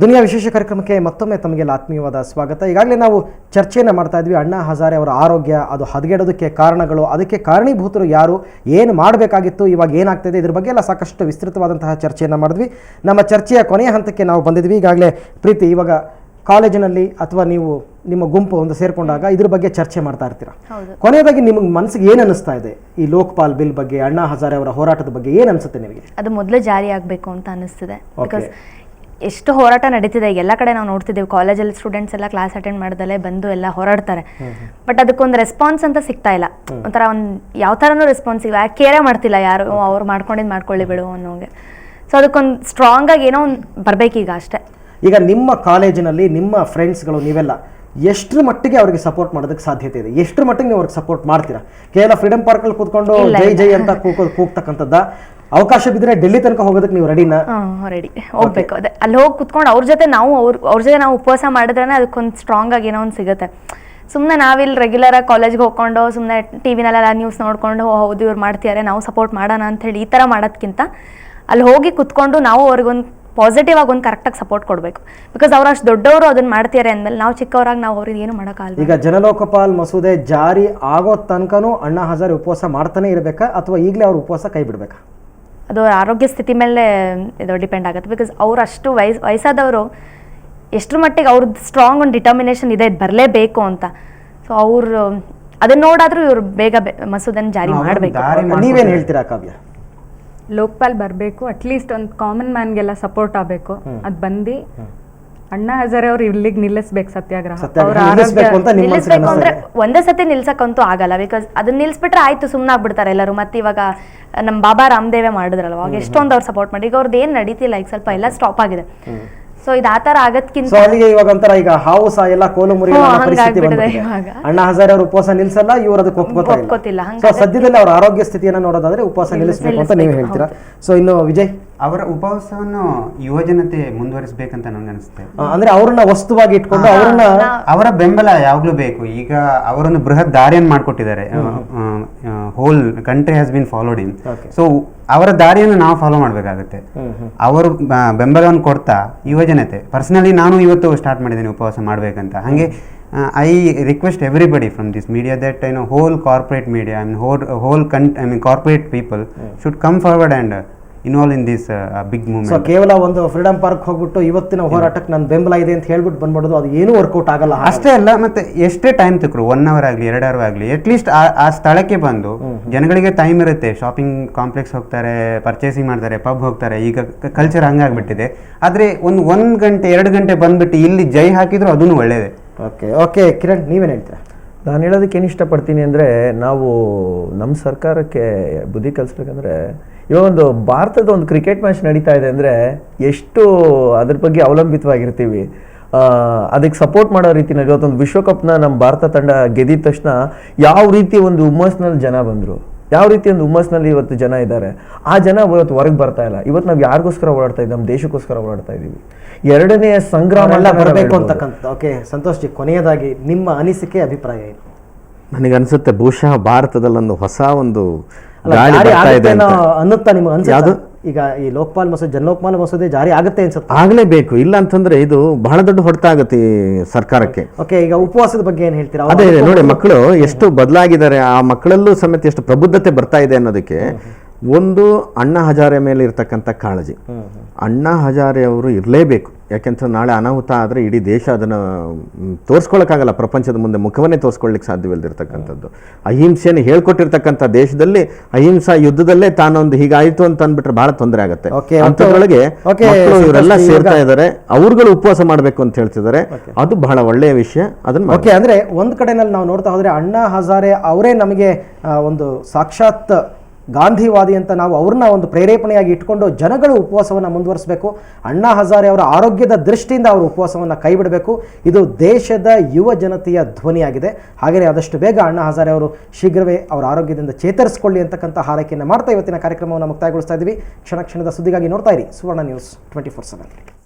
ದುನಿಯಾ ವಿಶೇಷ ಕಾರ್ಯಕ್ರಮಕ್ಕೆ ಮತ್ತೊಮ್ಮೆ ತಮಗೆಲ್ಲ ಆತ್ಮೀಯವಾದ ಸ್ವಾಗತ. ಈಗಾಗಲೇ ನಾವು ಚರ್ಚೆಯನ್ನು ಮಾಡ್ತಾ ಇದ್ವಿ. ಅಣ್ಣಾ ಹಜಾರೆ ಅವರ ಆರೋಗ್ಯ, ಅದು ಹದಗೆಡೋದಕ್ಕೆ ಕಾರಣಗಳು, ಅದಕ್ಕೆ ಕಾರಣೀಭೂತರು ಯಾರು, ಏನು ಮಾಡಬೇಕಾಗಿತ್ತು, ಇವಾಗ ಏನಾಗ್ತಿದೆ, ಇದ್ರ ಬಗ್ಗೆ ಎಲ್ಲ ಸಾಕಷ್ಟು ವಿಸ್ತೃತವಾದಂತಹ ಚರ್ಚೆಯನ್ನು ಮಾಡಿದ್ವಿ. ನಮ್ಮ ಚರ್ಚೆಯ ಕೊನೆಯ ಹಂತಕ್ಕೆ ನಾವು ಬಂದಿದ್ವಿ. ಈಗಾಗಲೇ ಪ್ರೀತಿ, ಇವಾಗ ಕಾಲೇಜಿನಲ್ಲಿ ಅಥವಾ ನೀವು ನಿಮ್ಮ ಗುಂಪು ಒಂದು ಸೇರ್ಕೊಂಡಾಗ ಇದ್ರ ಬಗ್ಗೆ ಚರ್ಚೆ ಮಾಡ್ತಾ ಇರ್ತೀರಾ. ಕೊನೆಯದಾಗಿ ನಿಮಗೆ ಮನಸ್ಸಿಗೆ ಏನು ಅನಿಸ್ತಾ ಇದೆ ಈ ಲೋಕಪಾಲ್ ಬಿಲ್ ಬಗ್ಗೆ, ಅಣ್ಣಾ ಹಜಾರೆ ಅವರ ಹೋರಾಟದ ಬಗ್ಗೆ ಏನು ಅನಿಸುತ್ತೆ ನಿಮಗೆ? ಅದು ಮೊದಲು ಜಾರಿ ಆಗಬೇಕು ಅಂತ ಅನಿಸ್ತಿದೆ. ಬಿಕಾಸ್ ಎಷ್ಟು ಹೋರಾಟ ನಡೀತಿದೆ ಎಲ್ಲ ಕಡೆ ನಾವು ನೋಡ್ತಿದ್ದೇವೆ. ಕಾಲೇಜಲ್ಲಿ ಸ್ಟೂಡೆಂಟ್ಸ್ ಎಲ್ಲ ಕ್ಲಾಸ್ ಅಟೆಂಡ್ ಮಾಡ್ದಲ್ಲೇ ಬಂದು ಎಲ್ಲ ಹೋರಾಡ್ತಾರೆ. ಬಟ್ ಅದಕ್ಕೊಂದು ರೆಸ್ಪಾನ್ಸ್ ಅಂತ ಸಿಗ್ತಾ ಇಲ್ಲ. ಒಂಥರ ಒಂದು ಯಾವ ಥರನೂ ರೆಸ್ಪಾನ್ಸ್ ಇಲ್ಲ, ಕೇರೇ ಮಾಡ್ತಿಲ್ಲ ಯಾರು, ಅವ್ರು ಮಾಡ್ಕೊಂಡಿದ್ದು ಮಾಡ್ಕೊಳ್ಳಿ ಬಿಡು ಅನ್ನೋಂಗೆ. ಸೊ ಅದಕ್ಕೊಂದು ಸ್ಟ್ರಾಂಗ್ ಆಗಿ ಏನೋ ಒಂದು ಬರಬೇಕೀಗ ಅಷ್ಟೇ. ಈಗ ನಿಮ್ಮ ಕಾಲೇಜಿನಲ್ಲಿ ನಿಮ್ಮ ಫ್ರೆಂಡ್ಸ್ಗಳು ನೀವೆಲ್ಲ ಎಷ್ಟರ ಮಟ್ಟಿಗೆ ಅವ್ರಿಗೆ ಸಪೋರ್ಟ್ ಮಾಡೋದಕ್ಕೆ ಸಾಧ್ಯತೆ ಇದೆ? ಎಷ್ಟರ ಮಟ್ಟಿಗೆ ನೀವು ಅವ್ರಿಗೆ ಸಪೋರ್ಟ್ ಮಾಡ್ತೀರಾ? ಕೇವಲ ಫ್ರೀಡಮ್ ಪಾರ್ಕಲ್ಲಿ ಕೂತ್ಕೊಂಡು ಜೈ ಜೈ ಅಂತ ಕೂಗ್ತಕ್ಕಂಥದ್ದ? ಅವಕಾಶ ಬಿದ್ದರೆ ಡೆಲ್ಲಿ ತನಕ ಹೋಗೋದಕ್ಕೆ ನೀವು ರೆಡಿನಾ? ರೆಡಿ, ಹೋಗ್ಬೇಕು. ಅದೇ ಅಲ್ಲಿ ಹೋಗಿ ಕುತ್ಕೊಂಡು ಅವ್ರ ಜೊತೆ ನಾವು ಉಪವಾಸ ಮಾಡಿದ್ರೆ ಅದಕ್ಕೊಂದು ಸ್ಟ್ರಾಂಗ್ ಆಗಿ ಏನೋ ಒಂದು ಸಿಗುತ್ತೆ. ಸುಮ್ಮನೆ ನಾವಿಲ್ಲಿ ರೆಗ್ಯುಲರ್ ಆಗಿ ಕಾಲೇಜ್ಗೆ ಹೋಗ್ಕೊಂಡು ಸುಮ್ಮನೆ ಟಿವಿನಲ್ಲೆಲ್ಲ ನ್ಯೂಸ್ ನೋಡ್ಕೊಂಡು ಹೌದು ಇವ್ರು ಮಾಡ್ತಿದ್ದಾರೆ ನಾವು ಸಪೋರ್ಟ್ ಮಾಡೋಣ ಅಂತ ಹೇಳಿ ಈ ಥರ ಮಾಡೋದಕ್ಕಿಂತ ಅಲ್ಲಿ ಹೋಗಿ ಕುತ್ಕೊಂಡು ನಾವು ಅವ್ರಿಗೊಂದು ಪಾಸಿಟಿವ್ ಆಗಿ ಒಂದು ಕರೆಕ್ಟಾಗಿ ಸಪೋರ್ಟ್ ಕೊಡಬೇಕು. ಬಿಕಾಸ್ ಅವ್ರು ಅಷ್ಟು ದೊಡ್ಡವರು ಅದನ್ನ ಮಾಡ್ತಿದ್ದಾರೆ ಅಂದಮೇಲೆ ನಾವು ಚಿಕ್ಕವರಾಗಿ ನಾವು ಅವ್ರಿಗೆ ಏನು ಮಾಡೋಕ್ಕಾಗಲ್ಲ. ಈಗ ಜನಲೋಕಪಾಲ್ ಮಸೂದೆ ಜಾರಿ ಆಗೋ ತನಕನೂ ಅಣ್ಣಾ ಹಜಾರೆ ಉಪವಾಸ ಮಾಡ್ತಾನೆ ಇರಬೇಕಾ ಅಥವಾ ಈಗಲೇ ಅವ್ರ ಉಪವಾಸ ಕೈ ಬಿಡಬೇಕಾ? ಅದು ಅವ್ರ ಆರೋಗ್ಯ ಸ್ಥಿತಿ ಮೇಲೆ ಇದು ಡಿಪೆಂಡ್ ಆಗುತ್ತೆ. ಬಿಕಾಸ್ ಅವ್ರು ಅಷ್ಟು ವಯಸ್ಸಾದವರು ಎಷ್ಟರ ಮಟ್ಟಿಗೆ ಅವ್ರದ್ದು ಸ್ಟ್ರಾಂಗ್ ಒಂದು ಡಿಟರ್ಮಿನೇಷನ್ ಇದೆ, ಬರಲೇಬೇಕು ಅಂತ. ಸೊ ಅವ್ರು ಅದನ್ನ ನೋಡಾದ್ರೂ ಇವ್ರು ಬೇಗ ಮಸೂದೆನ ಜಾರಿ ಮಾಡಬೇಕು. ನೀವೇನು ಹೇಳ್ತೀರಾ ಕಾವ್ಯ? ಲೋಕಪಾಲ್ ಬರಬೇಕು, ಅಟ್ಲೀಸ್ಟ್ ಒಂದು ಕಾಮನ್ ಮ್ಯಾನ್ಗೆಲ್ಲ ಸಪೋರ್ಟ್ ಆಗಬೇಕು. ಅದು ಬಂದು ಅಣ್ಣಾ ಹಜಾರೆ ಅವ್ರು ಇಲ್ಲಿಗೆ ನಿಲ್ಲಿಸ್ಬೇಕು ಸತ್ಯಾಗ್ರಹ. ನಿಲ್ಲಿಸ್ಬೇಕು ಅಂದ್ರೆ ಒಂದೇ ಸತಿ ನಿಲ್ಸಕ್ಕಂತೂ ಆಗಲ್ಲ. ಬಿಕಾಸ್ ಅದನ್ನ ನಿಲ್ಸ್ಬಿಟ್ರೆ ಆಯ್ತು ಸುಮ್ಮನೆ ಆಗ್ಬಿಡ್ತಾರೆ ಎಲ್ಲರೂ. ಮತ್ತೆ ಇವಾಗ ನಮ್ಮ ಬಾಬಾ ರಾಮದೇವೇ ಮಾಡಿದ್ರಲ್ವ, ಅವಾಗ ಎಷ್ಟೊಂದು ಅವ್ರು ಸಪೋರ್ಟ್ ಮಾಡಿ. ಈಗ ಅವ್ರದ್ದು ಏನು ನಡೀತಿಲ್ಲ, ಈಗ ಸ್ವಲ್ಪ ಎಲ್ಲ ಸ್ಟಾಪ್ ಆಗಿದೆ. ಸೊ ಇದು ಆತರ ಆಗದ್ಕಿಂತ ಇವಾಗ ಒಂಥರ ಈಗ ಹಾವು ಸಹ ಎಲ್ಲ ಕೋಲು ಮುರಿ ಪರಿಸ್ಥಿತಿ ಬಂದಿದೆ. ಅಣ್ಣಾ ಹಜಾರೆ ಅವರು ಉಪವಾಸ ನಿಲ್ಸಲ್ಲ, ಇವರು ಅದಕ್ಕೆ ಒಪ್ಕೋತಿಲ್ಲ. ಸೊ ಸದ್ಯದಲ್ಲಿ ಅವರ ಆರೋಗ್ಯ ಸ್ಥಿತಿಯನ್ನು ನೋಡೋದಾದ್ರೆ ಉಪವಾಸ ನಿಲ್ಲಿಸಬೇಕು ಅಂತ ನೀವು ಹೇಳ್ತೀರಾ. ಸೊ ಇನ್ನು ವಿಜಯ್, ಅವರ ಉಪವಾಸವನ್ನು ಯುವಜನತೆ ಮುಂದುವರಿಸಬೇಕಂತ ನನಗೆ ಅನಿಸುತ್ತೆ. ಅಂದ್ರೆ ಅವ್ರನ್ನ ವಸ್ತುವಾಗಿ ಇಟ್ಕೊಂಡು ಅವರ ಬೆಂಬಲ ಯಾವಾಗ್ಲೂ ಬೇಕು. ಈಗ ಅವರೊಂದು ಬೃಹತ್ ದಾರಿಯನ್ನು ಮಾಡಿಕೊಟ್ಟಿದ್ದಾರೆ. Hole country has been followed in. So ಅವರ ದಾರಿಯನ್ನು ನಾವು ಫಾಲೋ ಮಾಡಬೇಕಾಗುತ್ತೆ. ಅವರು ಬೆಂಬಲವನ್ನು ಕೊಡ್ತಾ ಯುವಜನತೆ, ಪರ್ಸನಲಿ ನಾನು ಇವತ್ತು ಸ್ಟಾರ್ಟ್ ಮಾಡಿದ್ದೇನೆ ಉಪವಾಸ ಮಾಡಬೇಕಂತ. ಹಾಗೆ I request everybody from this media that whole corporate media whole corporate people should come forward and involve in this big movement. So ಕೇವಲ ಒಂದು ಫ್ರೀಡಮ್ ಪಾರ್ಕ್ ಹೋಗ್ಬಿಟ್ಟು ಇವತ್ತಿನ ಹೋರಾಟಕ್ಕೆ ನನ್ನ ಬೆಂಬಲ ಇದೆ ಅಂತ ಹೇಳ್ಬಿಟ್ಟು ಬಂದ್ಬಿಡೋದು ಅದು ಏನೂ ವರ್ಕೌಟ್ ಆಗಲ್ಲ. ಅಷ್ಟೇ ಅಲ್ಲ, ಮತ್ತೆ ಎಷ್ಟೇ ಟೈಮ್ ತಕ್ರು 1 hour ಆಗಲಿ 2 hour ಆಗಲಿ ಅಟ್ಲೀಸ್ಟ್ ಆ ಸ್ಥಳಕ್ಕೆ ಬಂದು ಜನಗಳಿಗೆ ಟೈಮ್ ಇರುತ್ತೆ. ಶಾಪಿಂಗ್ ಕಾಂಪ್ಲೆಕ್ಸ್ ಹೋಗ್ತಾರೆ, ಪರ್ಚೇಸಿಂಗ್ ಮಾಡ್ತಾರೆ, ಪಬ್ ಹೋಗ್ತಾರೆ. ಈಗ ಕಲ್ಚರ್ ಹಂಗಾಗ್ಬಿಟ್ಟಿದೆ. ಆದರೆ ಒಂದು 1 ಗಂಟೆ 2 ಗಂಟೆ ಬಂದ್ಬಿಟ್ಟು ಇಲ್ಲಿ ಜೈ ಹಾಕಿದ್ರು ಅದೂ ಒಳ್ಳೇದೇ. ಓಕೆ ಕಿರಣ್, ನೀವೇನು ಹೇಳ್ತೀರಾ? ನಾನು ಹೇಳೋದಕ್ಕೆ ಏನು ಇಷ್ಟಪಡ್ತೀನಿ ಅಂದರೆ, ನಾವು ನಮ್ಮ ಸರ್ಕಾರಕ್ಕೆ ಬುದ್ಧಿ ಕಲಿಸ್ಬೇಕಂದ್ರೆ, ಇವಾಗ ಒಂದು ಭಾರತದ ಒಂದು ಕ್ರಿಕೆಟ್ ಮ್ಯಾಚ್ ನಡೀತಾ ಇದೆ ಅಂದರೆ ಎಷ್ಟು ಅದ್ರ ಬಗ್ಗೆ ಅವಲಂಬಿತವಾಗಿರ್ತೀವಿ. ಅದಕ್ಕೆ ಸಪೋರ್ಟ್ ಮಾಡೋ ರೀತಿಯಲ್ಲಿ ಇವತ್ತೊಂದು ವಿಶ್ವಕಪ್ನ ನಮ್ಮ ಭಾರತ ತಂಡ ಗೆದ್ದಿದ ತಕ್ಷಣ ಯಾವ ರೀತಿ ಒಂದು ಹುಮ್ಮಸ್ನಲ್ಲಿ ಜನ ಬಂದರು, ಯಾವ ರೀತಿ ಒಂದು ಹುಮ್ಮಸ್ನಲ್ಲಿ ಇವತ್ತು ಜನ ಇದ್ದಾರೆ. ಆ ಜನ ಇವತ್ತು ಹೊರಗೆ ಬರ್ತಾ ಇಲ್ಲ. ಇವತ್ತು ನಾವು ಯಾರಿಗೋಸ್ಕರ ಓಡಾಡ್ತಾ ಇದ್ದೀವಿ? ನಮ್ಮ ದೇಶಕ್ಕೋಸ್ಕರ ಓಡಾಡ್ತಾ ಇದ್ದೀವಿ. ಎರಡನೆಯ ಸಂಗ್ರಾಮ ಎಲ್ಲ ಬರಬೇಕು ಅಂತಕ್ಕಂಥ. ಓಕೆ ಸಂತೋಷ್ ಜಿ, ಕೊನೆಯದಾಗಿ ನಿಮ್ಮ ಅನಿಸಿಕೆ, ಅಭಿಪ್ರಾಯ ಏನು? ನನಗನ್ಸುತ್ತೆ ಬಹುಶಃ ಭಾರತದಲ್ಲೊಂದು ಹೊಸ ಒಂದು ಅನ್ನುತ್ತಾ ನಿಮ್ಗೆ ಅನ್ಸುತ್ತೆ ಈಗ ಈ ಲೋಕಪಾಲ್ ಮಸೂದೆ, ಜನಲೋಕಪಾಲ್ ಮಸೂದೆ ಜಾರಿ ಆಗುತ್ತೆ ಅನ್ಸುತ್ತೆ? ಆಗಲೇಬೇಕು. ಇಲ್ಲ ಅಂತಂದ್ರೆ ಇದು ಬಹಳ ದೊಡ್ಡ ಹೊಡೆತ ಆಗುತ್ತೆ ಈ ಸರ್ಕಾರಕ್ಕೆ. ಓಕೆ, ಈಗ ಉಪವಾಸದ ಬಗ್ಗೆ ಏನ್ ಹೇಳ್ತೀರಾ? ಅದೇ ನೋಡಿ, ಮಕ್ಕಳು ಎಷ್ಟು ಬದಲಾಗಿದ್ದಾರೆ, ಆ ಮಕ್ಕಳಲ್ಲೂ ಸಮೇತ ಎಷ್ಟು ಪ್ರಬುದ್ಧತೆ ಬರ್ತಾ ಇದೆ ಅನ್ನೋದಕ್ಕೆ ಒಂದು ಅಣ್ಣಾ ಹಜಾರೆ ಮೇಲೆ ಇರ್ತಕ್ಕಂಥ ಕಾಳಜಿ. ಅಣ್ಣಾ ಹಜಾರೆ ಅವರು ಇರಲೇಬೇಕು. ಯಾಕೆಂತಂದ್ರೆ ನಾಳೆ ಅನಾಹುತ ಆದರೆ ಇಡೀ ದೇಶ ಅದನ್ನು ತೋರಿಸ್ಕೊಳ್ಳೋಕ್ಕಾಗಲ್ಲ, ಪ್ರಪಂಚದ ಮುಂದೆ ಮುಖವನ್ನೇ ತೋರಿಸ್ಕೊಳ್ಳಿಕ್ಕೆ ಸಾಧ್ಯವಿಲ್ಲದಿರ್ತಕ್ಕಂಥದ್ದು. ಅಹಿಂಸೆಯನ್ನು ಹೇಳ್ಕೊಟ್ಟಿರ್ತಕ್ಕಂಥ ದೇಶದಲ್ಲಿ ಅಹಿಂಸಾ ಯುದ್ಧದಲ್ಲೇ ತಾನೊಂದು ಹೀಗಾಯಿತು ಅಂತ ಅಂದ್ಬಿಟ್ರೆ ಬಹಳ ತೊಂದರೆ ಆಗುತ್ತೆ. ಅಂಥದ್ರೊಳಗೆ ಇವರೆಲ್ಲ ಸೇರ್ತಾ ಇದ್ದಾರೆ, ಅವ್ರುಗಳು ಉಪವಾಸ ಮಾಡಬೇಕು ಅಂತ ಹೇಳ್ತಿದ್ದಾರೆ. ಅದು ಬಹಳ ಒಳ್ಳೆಯ ವಿಷಯ. ಅದನ್ನ ಓಕೆ, ಅಂದ್ರೆ ಒಂದು ಕಡೆನಲ್ಲಿ ನಾವು ನೋಡ್ತಾ ಹೋದ್ರೆ ಅಣ್ಣಾ ಹಜಾರೆ ಅವರೇ ನಮಗೆ ಒಂದು ಸಾಕ್ಷಾತ್ ಗಾಂಧಿವಾದಿ ಅಂತ ನಾವು ಅವ್ರನ್ನ ಒಂದು ಪ್ರೇರೇಪಣೆಯಾಗಿ ಇಟ್ಕೊಂಡು ಜನಗಳು ಉಪವಾಸವನ್ನು ಮುಂದುವರಿಸಬೇಕು. ಅಣ್ಣಾ ಹಜಾರೆ ಅವರ ಆರೋಗ್ಯದ ದೃಷ್ಟಿಯಿಂದ ಅವರು ಉಪವಾಸವನ್ನು ಕೈ ಬಿಡಬೇಕು. ಇದು ದೇಶದ ಯುವ ಜನತೆಯ ಧ್ವನಿಯಾಗಿದೆ. ಹಾಗೆಯೇ ಆದಷ್ಟು ಬೇಗ ಅಣ್ಣಾ ಹಜಾರೆ ಅವರು ಶೀಘ್ರವೇ ಅವರ ಆರೋಗ್ಯದಿಂದ ಚೇತರಿಸಿಕೊಳ್ಳಿ ಅಂತಕ್ಕಂಥ ಹಾರೈಕೆಯನ್ನು ಮಾಡ್ತಾ ಇವತ್ತಿನ ಕಾರ್ಯಕ್ರಮವನ್ನು ಮುಕ್ತಾಯಗೊಳಿಸ್ತಾ ಇದ್ದೀವಿ. ಕ್ಷಣ ಕ್ಷಣದ ಸುದ್ದಿಗಾಗಿ ನೋಡ್ತಾ ಇರಿ ಸುವರ್ಣ ನ್ಯೂಸ್ 24/7.